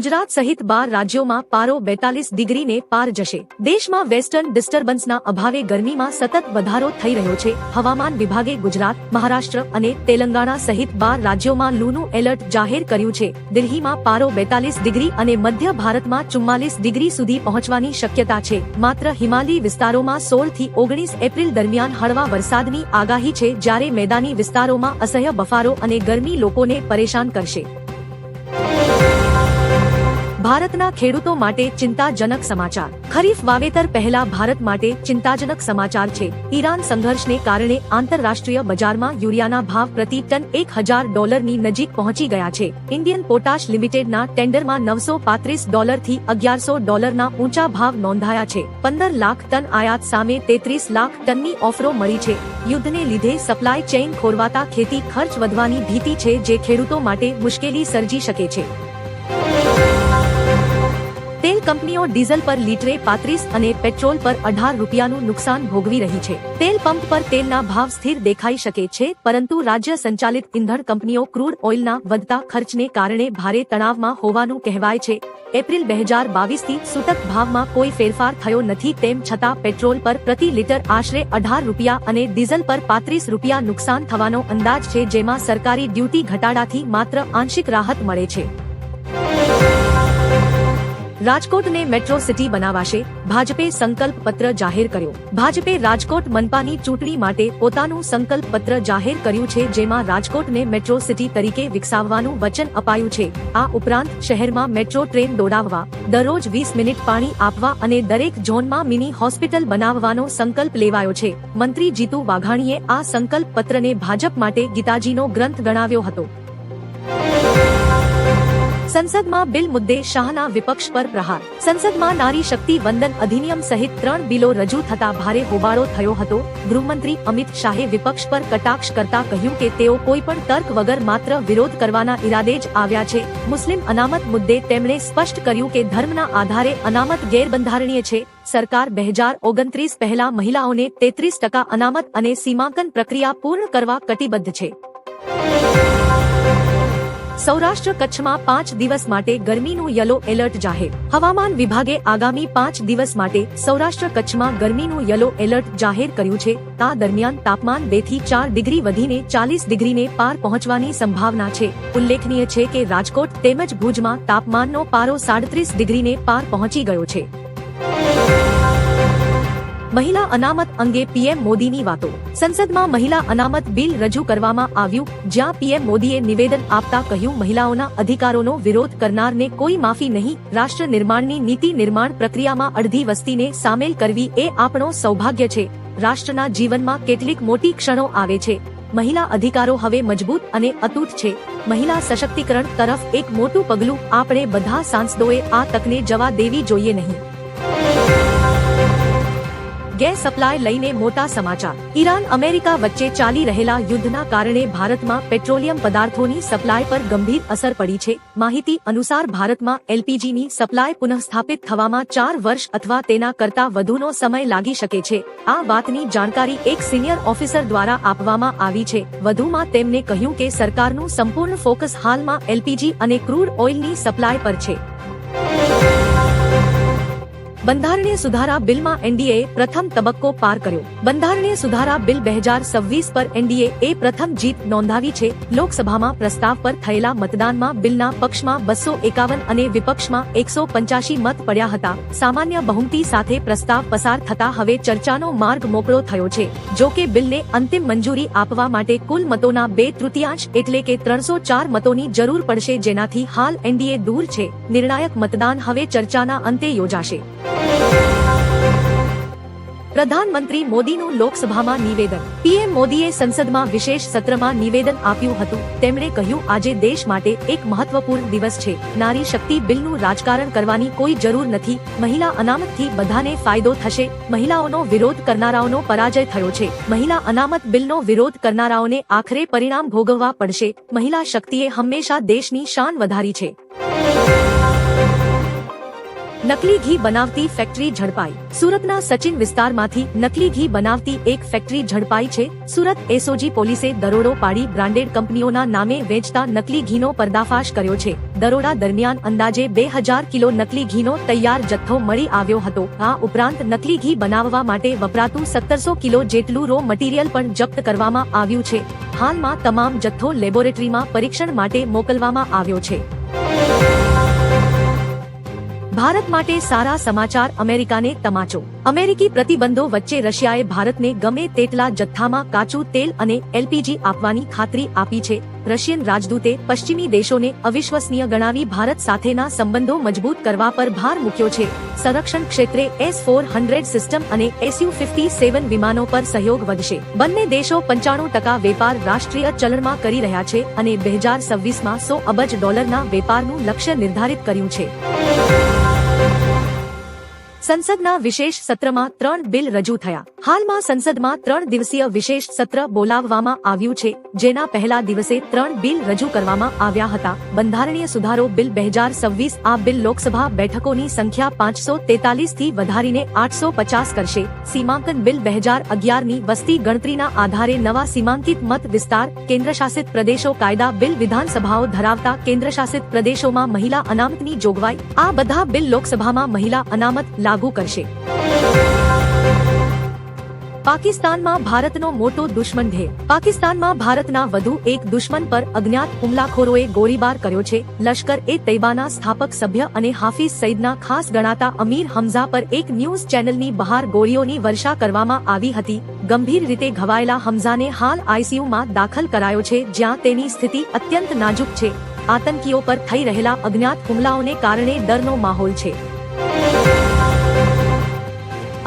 ગુજરાત સહિત 12 રાજ્યોમાં પારો 42 ડિગ્રીને પાર જશે। દેશમાં વેસ્ટર્ન ડિસ્ટર્બન્સના અભાવે ગરમીમાં સતત વધારો થઈ રહ્યો છે। હવામાન વિભાગે ગુજરાત, મહારાષ્ટ્ર અને તેલંગાણા સહિત 12 રાજ્યોમાં લૂનું એલર્ટ જાહેર કર્યું છે। દિલ્હીમાં પારો 42 ડિગ્રી અને મધ્ય ભારતમાં 44 ડિગ્રી સુધી પહોંચવાની શક્યતા છે। માત્ર હિમાલયી વિસ્તારોમાં 16 થી 19 એપ્રિલ દરમિયાન હળવા વરસાદની આગાહી છે, જ્યારે મેદાની વિસ્તારોમાં અસહ્ય બફારો અને ગરમી લોકોને પરેશાન કરશે। ભારતના ખેડૂતો માટે ચિંતાજનક સમાચાર। ખરીફ વાવેતર પહેલા ભારત માટે ચિંતાજનક સમાચાર છે। ઈરાન સંઘર્ષને કારણે આંતરરાષ્ટ્રીય બજારમાં યુરિયાના ભાવ પ્રતિ ટન $1000ની નજીક પહોંચી ગયા છે। ઇન્ડિયન પોટાશ લિમિટેડના ટેન્ડરમાં $935 થી $1100ના ઊંચા ભાવ નોંધાયા છે। 15 લાખ ટન આયાત સામે 33 લાખ ટનની ઓફરો મળી છે। યુદ્ધને લીધે સપ્લાય ચેઇન ખોરવાતા ખેતી ખર્ચ વધવાની ભીતિ છે, જે ખેડૂતો માટે મુશ્કેલી સર્જી શકે છે। તેલ કંપનીઓ ડીઝલ પર લીટરે 35 અને પેટ્રોલ પર 18 રૂપિયાનું નુકસાન ભોગવી રહી છે। તેલ પંપ પર તેલના ભાવ સ્થિર દેખાઈ શકે છે, પરંતુ રાજ્ય સંચાલિત ઇંધણ કંપનીઓ ક્રૂડ ઓઇલના વધતા ખર્ચને કારણે ભારે તણાવમાં હોવાનું કહેવાય છે। એપ્રિલ 2022થી સૂચક ભાવમાં કોઈ ફેરફાર થયો નથી, તેમ છતાં પેટ્રોલ પર પ્રતિ લીટર આશરે 18 રૂપિયા અને ડીઝલ પર 35 રૂપિયા નુકસાન થવાનો અંદાજ છે, જેમાં સરકારી ડ્યુટી ઘટાડાથી માત્ર આંશિક રાહત મળે છે। રાજકોટને મેટ્રો સિટી બનાવાશે, ભાજપે સંકલ્પ પત્ર જાહેર કર્યો। ભાજપે રાજકોટ મનપાની ચૂંટણી માટે પોતાનું સંકલ્પ પત્ર જાહેર કર્યું છે, જેમાં રાજકોટને મેટ્રો સિટી તરીકે વિકસાવવાનું વચન અપાયું છે। આ ઉપરાંત શહેરમાં મેટ્રો ટ્રેન દોડાવવા, દરરોજ 20 મિનિટ પાણી આપવા અને દરેક ઝોનમાં મિની હોસ્પિટલ બનાવવાનો સંકલ્પ લેવાયો છે। મંત્રી જીતુ વાઘાણીએ આ સંકલ્પ પત્રને ભાજપ માટે ગીતાજીનો ગ્રંથ ગણાવ્યો હતો। સંસદમાં બિલ મુદ્દે શાહના વિપક્ષ પર પ્રહાર। સંસદમાં નારી શક્તિ વંદન અધિનિયમ સહિત 3 બિલો રજૂ થતા ભારે હોબાળો થયો હતો। ગૃહમંત્રી અમિત શાહે વિપક્ષ પર કટાક્ષ કરતા કહ્યું કે તેઓ કોઈ પણ તર્ક વગર માત્ર વિરોધ કરવાના ઈરાદે જ આવ્યા છે। મુસ્લિમ અનામત મુદ્દે તેમણે સ્પષ્ટ કર્યું કે ધર્મના આધારે અનામત ગેરબંધારણીય છે। સરકાર 2029 પહેલા મહિલાઓને 33% અનામત અને સીમાંકન પ્રક્રિયા પૂર્ણ કરવા કટિબદ્ધ છે। સૌરાષ્ટ્ર કચ્છમાં 5 દિવસ માટે ગરમીનું યલો એલર્ટ જાહેર। હવામાન વિભાગે આગામી 5 દિવસ માટે સૌરાષ્ટ્ર કચ્છમાં ગરમીનું યલો એલર્ટ જાહેર કર્યું છે। આ દરમિયાન તાપમાન 2 થી 4 ડિગ્રી વધીને 40 ડિગ્રીને પાર પહોંચવાની સંભાવના છે। ઉલ્લેખનીય છે કે રાજકોટ તેમજ ભુજમાં તાપમાનનો પારો 37 ડિગ્રીને પાર પહોંચી ગયો છે। મહિલા અનામત અંગે પીએમ મોદીની વાતો। સંસદમાં મહિલા અનામત બિલ રજૂ કરવામાં આવ્યું, જ્યાં પીએમ મોદીએ નિવેદન આપતા કહ્યું, મહિલાઓના અધિકારોનો વિરોધ કરનારને કોઈ માફી નહીં। રાષ્ટ્ર નિર્માણની નીતિ નિર્માણ પ્રક્રિયામાં અડધી વસ્તીને સામેલ કરવી એ આપણો સૌભાગ્ય છે। રાષ્ટ્રના જીવનમાં કેટલીક મોટી ક્ષણો આવે છે। મહિલા અધિકારો હવે મજબૂત અને અતૂટ છે। મહિલા સશક્તિકરણ તરફ એક મોટું પગલું। આપણે બધા સાંસદોએ આ તકને જવા દેવી જોઈએ નહીં। ગેસ સપ્લાય લઈને મોટા સમાચાર। ઈરાન અમેરિકા વચ્ચે ચાલી રહેલા યુદ્ધના કારણે ભારતમાં પેટ્રોલિયમ પદાર્થોની સપ્લાય પર ગંભીર અસર પડી છે। માહિતી અનુસાર ભારતમાં એલપીજીની સપ્લાય પુનઃસ્થાપિત થવામાં 4 વર્ષ અથવા તેના કરતાં વધુનો સમય લાગી શકે છે। આ વાતની જાણકારી એક સિનિયર ઓફિસર દ્વારા આપવામાં આવી છે। વધુમાં તેમણે કહ્યું કે સરકારનું સંપૂર્ણ ફોકસ હાલમાં એલપીજી અને ક્રૂડ ઓઇલની સપ્લાય પર છે। બંધારણીય સુધારા બિલમાં એનડીએ પ્રથમ તબક્કો પાર કર્યો। બંધારણીય સુધારા બિલ 2026 પર એનડીએ પ્રથમ જીત નોંધાવી છે। લોકસભામાં પ્રસ્તાવ પર થયેલા મતદાનમાં બિલના પક્ષમાં 251 અને વિપક્ષમાં 185 મત પડ્યા હતા। સામાન્ય બહુમતી સાથે પ્રસ્તાવ પસાર થતા હવે ચર્ચાનો માર્ગ મોકળો થયો છે। જો કે બિલને અંતિમ મંજૂરી આપવા માટે કુલ મતોના 2/3 એટલે કે 304 મતોની જરૂર પડશે, જેનાથી હાલ એનડીએ દૂર છે। નિર્ણાયક મતદાન હવે ચર્ચાના અંતે યોજાશે। પ્રધાનમંત્રી મોદીનું લોકસભામાં નિવેદન। પીએમ મોદીએ સંસદમાં વિશેષ સત્રમાં નિવેદન આપ્યું હતું। તેમણે કહ્યું, આજે દેશ માટે એક મહત્વપૂર્ણ દિવસ છે। નારી શક્તિ બિલનું રાજકારણ કરવાની કોઈ જરૂર નથી। મહિલા અનામતથી બધાને ફાયદો થશે। મહિલાઓનો વિરોધ કરનારાઓનો પરાજય થયો છે। મહિલા અનામત બિલનો વિરોધ કરનારાઓને આખરે પરિણામ ભોગવવા પડશે। મહિલા શક્તિએ હંમેશા દેશની શાન વધારી છે। નકલી ઘી બનાવતી ફેક્ટરી ઝડપાઈ. સુરતના સચિન વિસ્તારમાંથી નકલી ઘી બનાવતી એક ફેક્ટરી ઝડપાઈ છે. સુરત એસઓજી પોલીસે દરોડો પાડી બ્રાન્ડેડ કંપનીઓના નામે વેચતા નકલી ઘીનો પર્દાફાશ કર્યો છે. દરોડા દરમિયાન અંદાજે 2000 કિલો નકલી ઘીનો તૈયાર જથ્થો મળી આવ્યો હતો. આ ઉપરાંત નકલી ઘી બનાવવા માટે વપરાતું 1700 કિલો જેટલું રો મટીરીયલ પણ જપ્ત કરવામાં આવ્યું છે. હાલમાં તમામ જથ્થો લેબોરેટરીમાં પરીક્ષણ માટે મોકલવામાં આવ્યો છે. ભારત માટે સારા સમાચાર. અમેરિકાને તમાચો. અમેરિકી પ્રતિબંધો વચ્ચે રશિયાએ ભારતને ગમે તેટલા જથ્થામાં કાચું તેલ અને એલપીજી આપવાની ખાતરી આપી છે. રશિયન રાજદૂતે પશ્ચિમી દેશોને અવિશ્વસનીય ગણાવી ભારત સાથેના સંબંધો મજબૂત કરવા પર ભાર મૂક્યો છે. સંરક્ષણ ક્ષેત્રે S-400 સિસ્ટમ અને Su-57 વિમાનો પર સહયોગ વધશે. બંને દેશો 95% વેપાર રાષ્ટ્રીય ચલણમાં કરી રહ્યા છે અને 2026માં $100 અબજ વેપારનું લક્ષ્ય નિર્ધારિત કર્યું છે. સંસદના વિશેષ સત્રમાં 3 બિલ રજૂ થયા. હાલમાં સંસદમાં 3 દિવસીય વિશેષ સત્ર બોલાવવામાં આવ્યું છે, જેના પહેલા દિવસે 3 બિલ રજૂ કરવામાં આવ્યા હતા. બંધારણીય સુધારો બિલ 2026. આ બિલ લોકસભા બેઠકોની સંખ્યા 543 થી વધારીને 850 કરશે. સીમાંકન બિલ 2011ની વસ્તી ગણતરીના આધારે નવા સીમાંકિત મત વિસ્તાર કેન્દ્રશાસિત પ્રદેશો કાયદા બિલ વિધાનસભાઓ ધરાવતા કેન્દ્રશાસિત પ્રદેશોમાં મહિલા અનામતની જોગવાઈ. આ બધા બિલ લોકસભામાં મહિલા અનામત લાગુ કરશે. પાકિસ્તાનમાં ભારતનો મોટો દુશ્મન ઢેર. પાકિસ્તાનમાં ભારતના વધુ એક દુશ્મન પર અજ્ઞાત હુમલાખોરોએ ગોળીબાર કર્યો છે. લશ્કર-એ તૈબાના સ્થાપક સભ્ય અને હાફિઝ સઈદના ખાસ ગણાતા અમીર હમઝા પર એક ન્યૂઝ ચેનલની બહાર ગોળીઓની વર્ષા કરવામાં આવી હતી. ગંભીર રીતે ઘવાયેલા હમઝાને હાલ આઈસીયુમાં દાખલ કરાયો છે, જ્યાં તેની સ્થિતિ અત્યંત નાજુક છે. આતંકીઓ પર થઈ રહેલા અજ્ઞાત હુમલાઓને કારણે ડરનો માહોલ છે.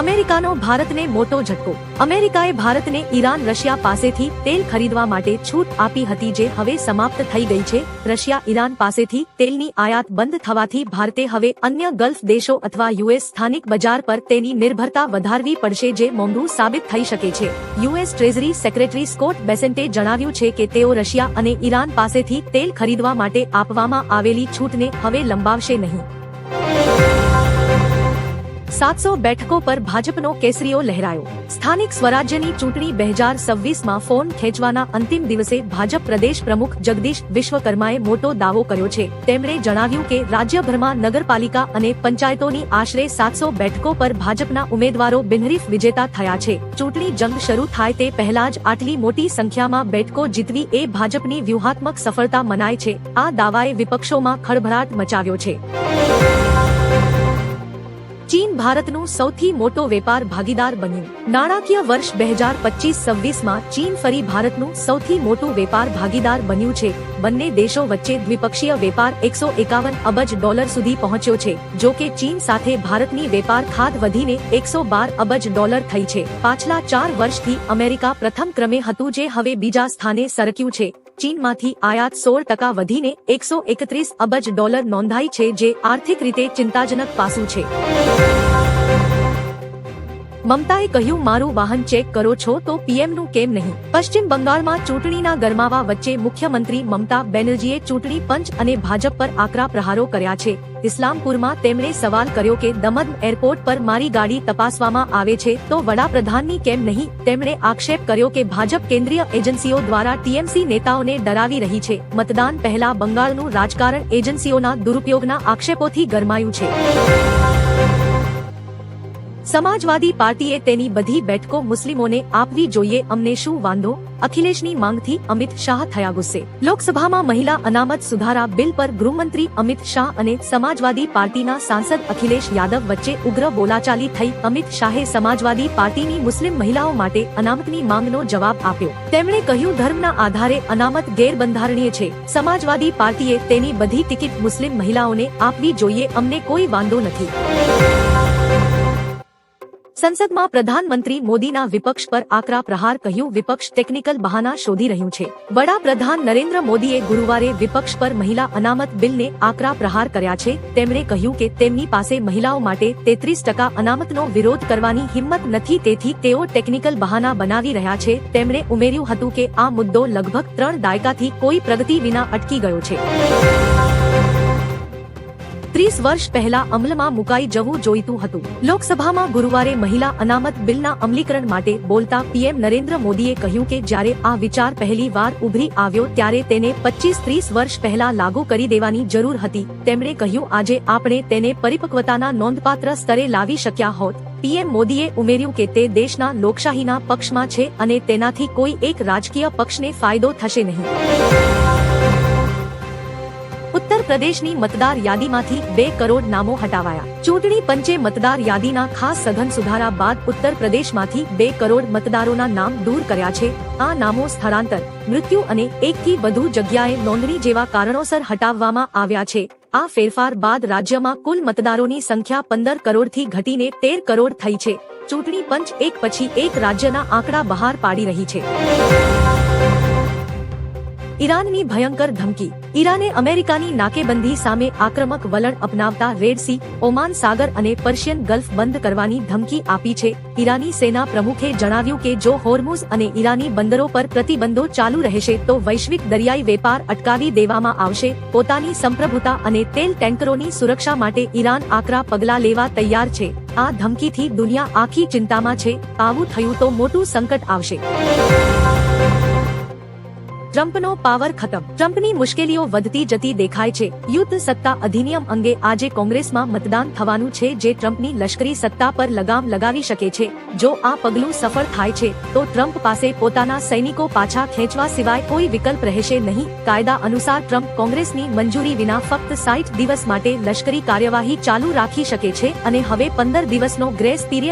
અમેરિકાનો ભારતને મોટો ઝટકો. અમેરિકાએ ભારતને ઈરાન રશિયા પાસેથી તેલ ખરીદવા માટે છૂટ આપી હતી, જે હવે સમાપ્ત થઈ ગઈ છે. રશિયા ઈરાન પાસેથી તેલની આયાત બંધ થવાથી ભારતે હવે અન્ય ગલ્ફ દેશો અથવા યુએસ સ્થાનિક બજાર પર તેની નિર્ભરતા વધારવી પડશે, જે મોંઘું સાબિત થઈ શકે છે. યુએસ ટ્રેઝરી સેક્રેટરી સ્કોટ બેસેન્ટે જણાવ્યું છે કે તેઓ રશિયા અને ઈરાન પાસેથી તેલ ખરીદવા માટે આપવામાં આવેલી છૂટને હવે લંબાવશે નહીં. 700 બેઠકો પર ભાજપનો કેસરીઓ લહેરાયો. સ્થાનિક સ્વરાજ્યની ચૂંટણી 2026માં ફોન ખેંચવાના અંતિમ દિવસે ભાજપ પ્રદેશ પ્રમુખ જગદીશ વિશ્વકર્માએ મોટો દાવો કર્યો છે. તેમણે જણાવ્યું કે રાજ્યભરમાં નગરપાલિકા અને પંચાયતોની આશરે 700 બેઠકો પર ભાજપના ઉમેદવારો બિનહરીફ વિજેતા થયા છે. ચૂંટણી જંગ શરૂ થાય તે પહેલા જ આટલી મોટી સંખ્યામાં બેઠકો જીતવી એ ભાજપની વ્યૂહાત્મક સફળતા મનાય છે. આ દાવાએ વિપક્ષોમાં ખળભળાટ મચાવ્યો છે. ચીન ભારતનું સૌથી મોટો વેપાર ભાગીદાર બન્યું. નાણાકીય વર્ષ 2025-26માં ચીન ફરી ભારતનું સૌથી મોટું વેપાર ભાગીદાર બન્યું છે. બંને દેશો વચ્ચે દ્વિપક્ષીય વેપાર $151 અબજ સુધી પહોંચ્યો છે. જો કે ચીન સાથે ભારતની વેપાર ખાધ વધીને $112 અબજ થઈ છે. પાછલા 4 વર્ષથી અમેરિકા પ્રથમ ક્રમે હતું, જે હવે બીજા સ્થાને સરક્યું છે. ચીનમાંથી આયાત 16% વધીને $131 અબજ નોંધાઈ છે, જે આર્થિક રીતે ચિંતાજનક પાસું છે. મમતાએ કહ્યું, મારું વાહન ચેક કરો છો તો પીએમનું કેમ નહીં. પશ્ચિમ બંગાળમાં ચૂંટણીના ગરમાવા વચ્ચે મુખ્યમંત્રી મમતા બેનર્જીએ ચૂંટણી પંચ અને ભાજપ પર આકરા પ્રહારો કર્યા છે. ઇસ્લામપુરમાં તેમણે સવાલ કર્યો કે દમણ એરપોર્ટ પર મારી ગાડી તપાસવામાં આવે છે તો વડાપ્રધાનની કેમ નહીં. તેમણે આક્ષેપ કર્યો કે ભાજપ કેન્દ્રીય એજન્સીઓ દ્વારા ટીએમસી નેતાઓને ડરાવી રહી છે. મતદાન પહેલા બંગાળનું રાજકારણ એજન્સીઓના દુરુપયોગના આક્ષેપોથી ગરમાયું છે. સમાજવાદી પાર્ટીએ તેની બધી બેઠકો મુસ્લિમોને આપવી જોઈએ, અમને શું વાંધો. અખિલેશની માંગથી અમિત શાહ થયા ગુસ્સે. લોકસભામાં મહિલા અનામત સુધારા બિલ પર ગૃહમંત્રી અમિત શાહ અને સમાજવાદી પાર્ટીના સાંસદ અખિલેશ યાદવ વચ્ચે ઉગ્ર બોલાચાલી થઈ. અમિત શાહે સમાજવાદી પાર્ટીની મુસ્લિમ મહિલાઓ માટે અનામતની માંગનો જવાબ આપ્યો. તેમણે કહ્યું, ધર્મના આધારે અનામત ગેરબંધારણીય છે. સમાજવાદી પાર્ટીએ તેની બધી ટિકિટ મુસ્લિમ મહિલાઓને આપવી જોઈએ, અમને કોઈ વાંધો નથી. સંસદમાં પ્રધાનમંત્રી મોદીના વિપક્ષ પર આકરા પ્રહાર. કહ્યું, વિપક્ષ ટેકનિકલ બહાના શોધી રહ્યું છે. વડાપ્રધાન નરેન્દ્ર મોદીએ ગુરુવારે વિપક્ષ પર મહિલા અનામત બિલને આકરા પ્રહાર કર્યા છે. તેમણે કહ્યું કે તેમની પાસે મહિલાઓ માટે 33% અનામતનો વિરોધ કરવાની હિંમત નથી, તેથી તેઓ ટેકનિકલ બહાના બનાવી રહ્યા છે. તેમણે ઉમેર્યું હતું કે આ મુદ્દો લગભગ 3 દાયકાથી કોઈ પ્રગતિ વિના અટકી ગયો છે. 30 વર્ષ પહેલા અમલમાં મુકાઈ જવું જોઈતું હતું. લોકસભામાં ગુરુવારે મહિલા અનામત બિલના અમલીકરણ માટે બોલતા પીએમ નરેન્દ્ર મોદીએ કહ્યું કે જ્યારે આ વિચાર પહેલી વાર ઉભરી આવ્યો ત્યારે તેને 25-30 વર્ષ પહેલા લાગુ કરી દેવાની જરૂર હતી. તેમણે કહ્યું આજે આપણે તેને પરિપક્વતાના નોંધપાત્ર સ્તરે લાવી શક્યા હોત. પીએમ મોદીએ ઉમેર્યું કે તે દેશના લોકશાહીના પક્ષમાં છે અને તેનાથી કોઈ એક રાજકીય પક્ષને ફાયદો થશે નહીં. ઉત્તર પ્રદેશની મતદાર યાદીમાંથી 2 કરોડ નામો હટાવાયા. ચૂંટણી પંચે મતદાર યાદીના ખાસ સઘન સુધારા બાદ ઉત્તર પ્રદેશમાંથી 2 કરોડ મતદારોના નામ દૂર કર્યા છે. આ નામો સ્થળાંતર, મૃત્યુ અને 1 થી વધુ જગ્યાએ નોંધણી જેવા કારણોસર હટાવવામાં આવ્યા છે. આ ફેરફાર બાદ રાજ્યમાં કુલ મતદારોની સંખ્યા 15 કરોડથી ઘટીને 13 કરોડ થઈ છે. ચૂંટણી પંચ એક પછી એક રાજ્યના આંકડા બહાર પાડી રહી છે. ઈરાનની ભયંકર ધમકી. ઈરાને અમેરિકાની નાકેબંધી સામે આક્રમક વલણ અપનાવતા રેડ સી, ઓમાન સાગર અને પર્શિયન ગલ્ફ બંધ કરવાની ધમકી આપી છે. ઈરાની સેના પ્રમુખે જણાવ્યું કે જો હોર્મુઝ અને ઈરાની બંદરો પર પ્રતિબંધો ચાલુ રહેશે તો વૈશ્વિક દરિયાઈ વેપાર અટકાવી દેવામાં આવશે. પોતાની સંપ્રભુતા અને તેલ ટેન્કરોની સુરક્ષા માટે ઈરાન આકરા પગલાં લેવા તૈયાર છે. આ ધમકીથી દુનિયા આખી ચિંતામાં છે. આવું થયું તો મોટું સંકટ આવશે. ટ્રમ્પનો પાવર ખતમ. ટ્રમ્પની મુશ્કેલીઓ વધતી જતી દેખાય છે. યુદ્ધ સત્તા અધિનિયમ અંગે આજે કોંગ્રેસમાં મતદાન થવાનું છે જે ટ્રમ્પની લશ્કરી સત્તા પર લગામ લગાવી શકે છે. જો આ પગલું સફળ થાય છે તો ટ્રમ્પ પાસે પોતાના સૈનિકો પાછા ખેંચવા સિવાય કોઈ વિકલ્પ રહેશે નહીં. કાયદા અનુસાર ટ્રમ્પ કોંગ્રેસની મંજૂરી વિના ફક્ત 60 દિવસ માટે લશ્કરી કાર્યવાહી ચાલુ રાખી શકે છે અને હવે 15 દિવસનો ગ્રેસ પીરિયડ